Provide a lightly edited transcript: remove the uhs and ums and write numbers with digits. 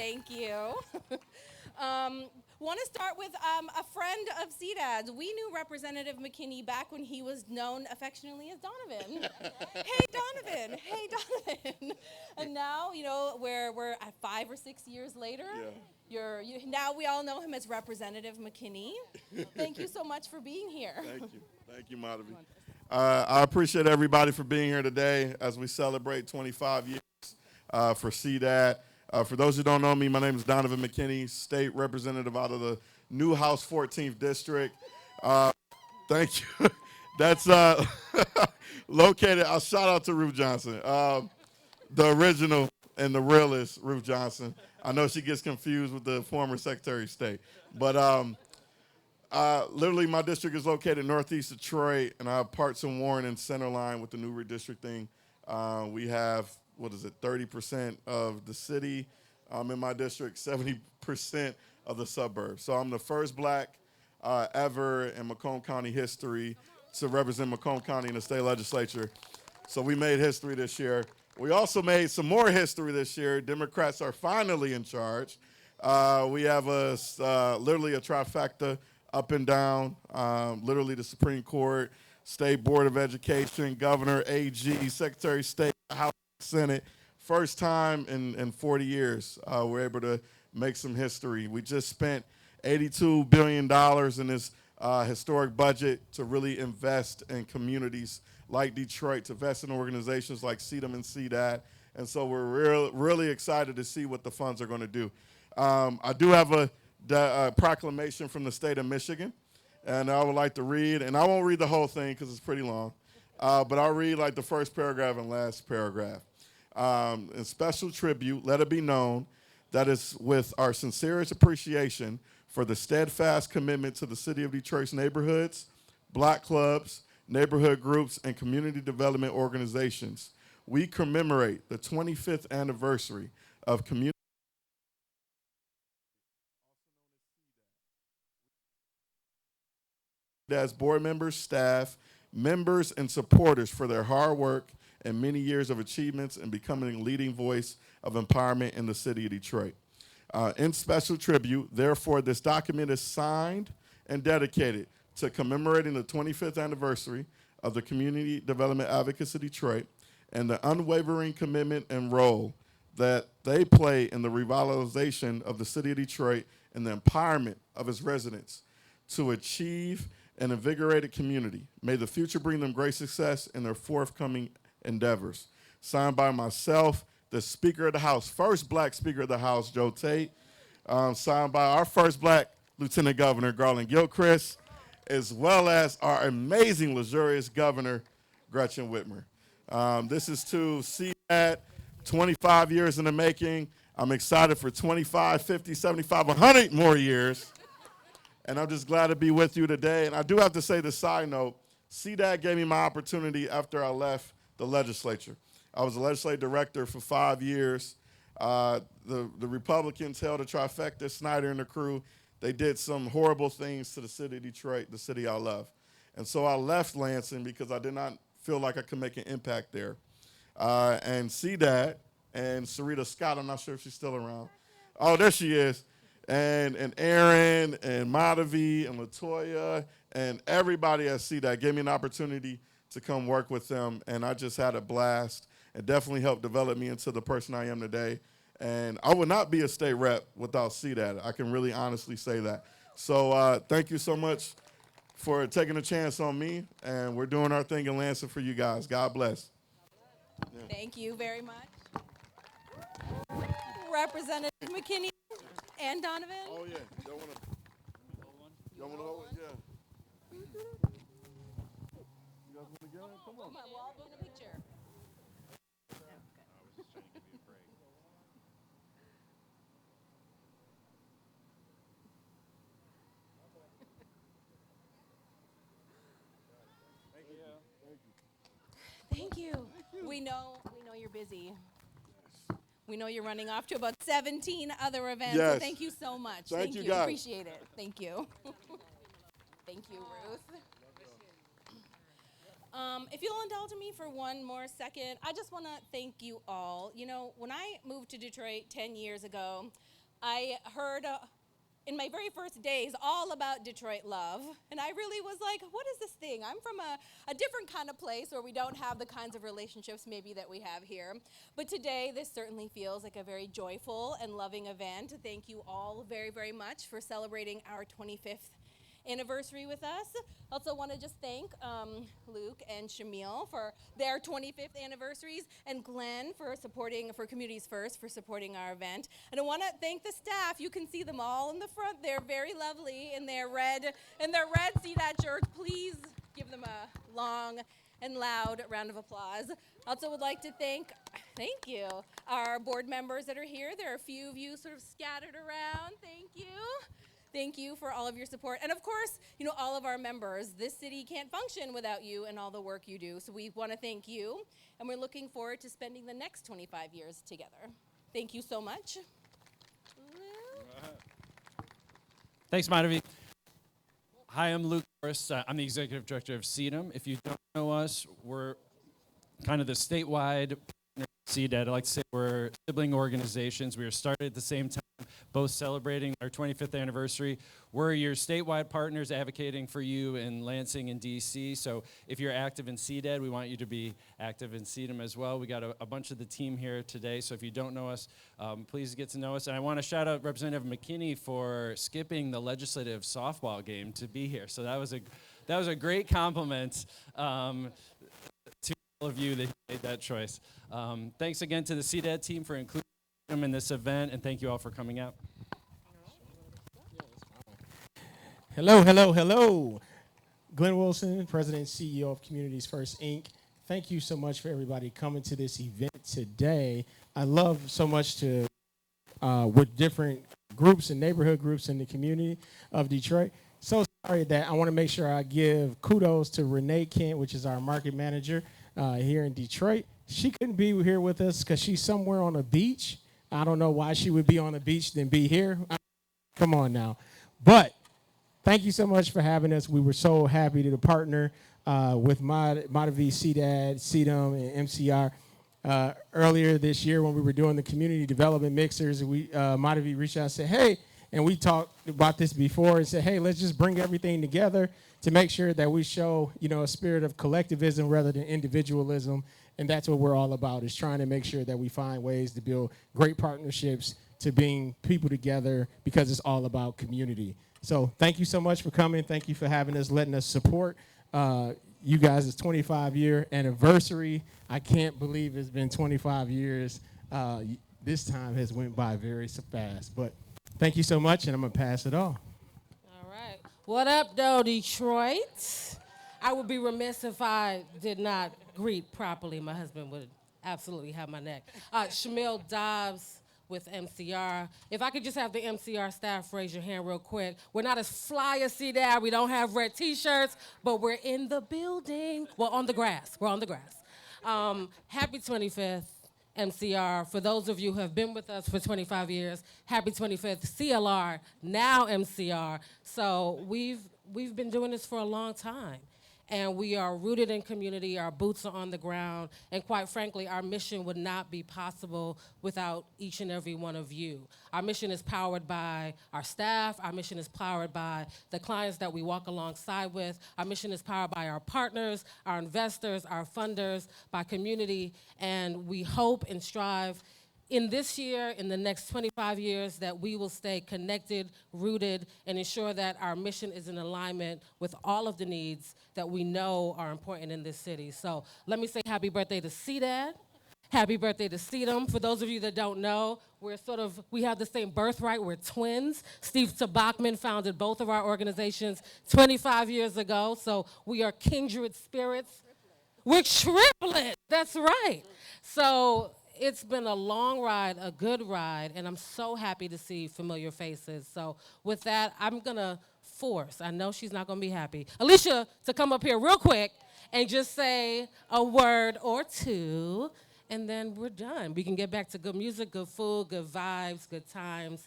Thank you. Want to start with a friend of CDAD's. We knew Representative McKinney back when he was known affectionately as Donovan. Hey, Donovan. Hey, Donovan. And now, we're at 5 or 6 years later. Now we all know him as Representative McKinney. Thank you so much for being here. Thank you. Thank you, Madhavi. I appreciate everybody for being here today as we celebrate 25 years for CDAD. For those who don't know me, my name is Donovan McKinney, state representative out of the new House 14th District. Thank you. That's located, I'll shout out to Ruth Johnson, the original and the realest Ruth Johnson. I know she gets confused with the former Secretary of State. But literally my district is located in northeast Detroit, and I have parts in Warren and Centerline with the new redistricting. We have 30% of the city in my district, 70% of the suburbs. So I'm the first black ever in Macomb County history to represent Macomb County in the state legislature. So we made history this year. We also made some more history this year. Democrats are finally in charge. We have literally a trifecta up and down, literally the Supreme Court, State Board of Education, Governor, AG, Secretary of State, House, Senate. First time in 40 years we're able to make some history. We just spent $82 billion in this historic budget to really invest in communities like Detroit, to invest in organizations like CDM and CDAD. And so we're really excited to see what the funds are going to do. I do have a proclamation from the state of Michigan, and I would like to read, and I won't read the whole thing because it's pretty long, but I'll read like the first paragraph and last paragraph. In special tribute, let it be known that it's with our sincerest appreciation for the steadfast commitment to the city of Detroit's neighborhoods, block clubs, neighborhood groups, and community development organizations. We commemorate the 25th anniversary of community as board members, staff, members, and supporters for their hard work and many years of achievements in becoming a leading voice of empowerment in the city of Detroit. In special tribute, therefore, this document is signed and dedicated to commemorating the 25th anniversary of the Community Development Advocates of Detroit and the unwavering commitment and role that they play in the revitalization of the city of Detroit and the empowerment of its residents to achieve an invigorated community. May the future bring them great success in their forthcoming endeavors. Signed by myself, the Speaker of the House, first black Speaker of the House, Joe Tate. Signed by our first black Lieutenant Governor, Garland Gilchrist, as well as our amazing, luxurious Governor, Gretchen Whitmer. This is to see that 25 years in the making. I'm excited for 25, 50, 75, 100 more years. And I'm just glad to be with you today. And I do have to say this side note, CDAD gave me my opportunity after I left the legislature. I was a legislative director for 5 years. The Republicans held a trifecta, Snyder and the crew. They did some horrible things to the city of Detroit, the city I love. And so I left Lansing because I did not feel like I could make an impact there. And CDAD and Sarita Scott, I'm not sure if she's still around. Oh, there she is. And Aaron and Madhavi and LaToya and everybody at CDAD gave me an opportunity to come work with them, and I just had a blast. It definitely helped develop me into the person I am today. And I would not be a state rep without CDAD. I can really honestly say that. So thank you so much for taking a chance on me, and we're doing our thing in Lansing for you guys. God bless. Yeah. Thank you very much. Representative McKinney and Donovan. Oh, yeah. Y'all want to hold it? Yeah. You guys want to get it? Come on. We'll all book a picture. Thank you. We know you're busy. We know you're running off to about 17 other events. Yes. So thank you so much. Thank you, guys. Appreciate it. Thank you. Thank you, Ruth. If you'll indulge me for one more second, I just want to thank you all. You know, when I moved to Detroit 10 years ago, I heard in my very first days all about Detroit love, and I really was like, what is this thing? I'm from a different kind of place where we don't have the kinds of relationships maybe that we have here. But today, this certainly feels like a very joyful and loving event. Thank you all very, very much for celebrating our 25th anniversary with us. Also want to just thank Luke and Shamil for their 25th anniversaries, and Glenn for Communities First for supporting our event. And I want to thank the staff. You can see them all in the front. They're very lovely in their red CDAD shirts. Please give them a long and loud round of applause. Also would like to thank you, our board members that are here. There are a few of you sort of scattered around. Thank you. Thank you for all of your support. And of course, all of our members. This city can't function without you and all the work you do. So we want to thank you. And we're looking forward to spending the next 25 years together. Thank you so much. Thanks, Madhavi. Hi, I'm Luke Forrest. I'm the executive director of CDAD. If you don't know us, we're kind of the statewide partner of CDAD. I like to say we're sibling organizations. We were started at the same time, both celebrating our 25th anniversary. We're your statewide partners advocating for you in Lansing and DC. So if you're active in CDAD, we want you to be active in CDAD as well. We got a bunch of the team here today. So if you don't know us, please get to know us. And I want to shout out Representative McKinney for skipping the legislative softball game to be here. So that was a great compliment to all of you that made that choice. Thanks again to the CDAD team for including them in this event, and thank you all for coming out. Hello, hello, hello. Glenn Wilson, President and CEO of Communities First, Inc. Thank you so much for everybody coming to this event today. I love so much to, with different groups and neighborhood groups in the community of Detroit. So sorry that I want to make sure I give kudos to Renee Kent, which is our market manager here in Detroit. She couldn't be here with us because she's somewhere on a beach. I don't know why she would be on a beach than be here. Come on now. But thank you so much for having us. We were so happy to partner with Madhavi, CDAD, CDM, and MCR. Earlier this year when we were doing the community development mixers, Madhavi reached out and said, hey, and we talked about this before and said, hey, let's just bring everything together to make sure that we show, a spirit of collectivism rather than individualism. And that's what we're all about, is trying to make sure that we find ways to build great partnerships to bring people together, because it's all about community. So thank you so much for coming. Thank you for having us, letting us support you guys' 25-year anniversary. I can't believe it's been 25 years. This time has went by very fast. But thank you so much, and I'm going to pass it on. All right. What up, though, Detroit? I would be remiss if I did not greet properly. My husband would absolutely have my neck. Shamil Dobbs with MCR. If I could just have the MCR staff raise your hand real quick. We're not as fly as CDAD. We don't have red T-shirts, but we're in the building. Well, on the grass. We're on the grass. Happy 25th, MCR. For those of you who have been with us for 25 years, happy 25th, CLR, now MCR. So we've been doing this for a long time. And we are rooted in community, our boots are on the ground, and quite frankly, our mission would not be possible without each and every one of you. Our mission is powered by our staff, our mission is powered by the clients that we walk alongside with, our mission is powered by our partners, our investors, our funders, by community, and we hope and strive in this year, in the next 25 years, that we will stay connected, rooted, and ensure that our mission is in alignment with all of the needs that we know are important in this city. So let me say happy birthday to CDAD. Happy birthday to CDM. For those of you that don't know, we have the same birthright. We're twins. Steve Tabachman founded both of our organizations 25 years ago. So we are kindred spirits. We're triplets. That's right. So it's been a long ride, a good ride, and I'm so happy to see familiar faces. So with that, I'm going to force, I know she's not going to be happy, Alicia to come up here real quick and just say a word or two, and then we're done. We can get back to good music, good food, good vibes, good times,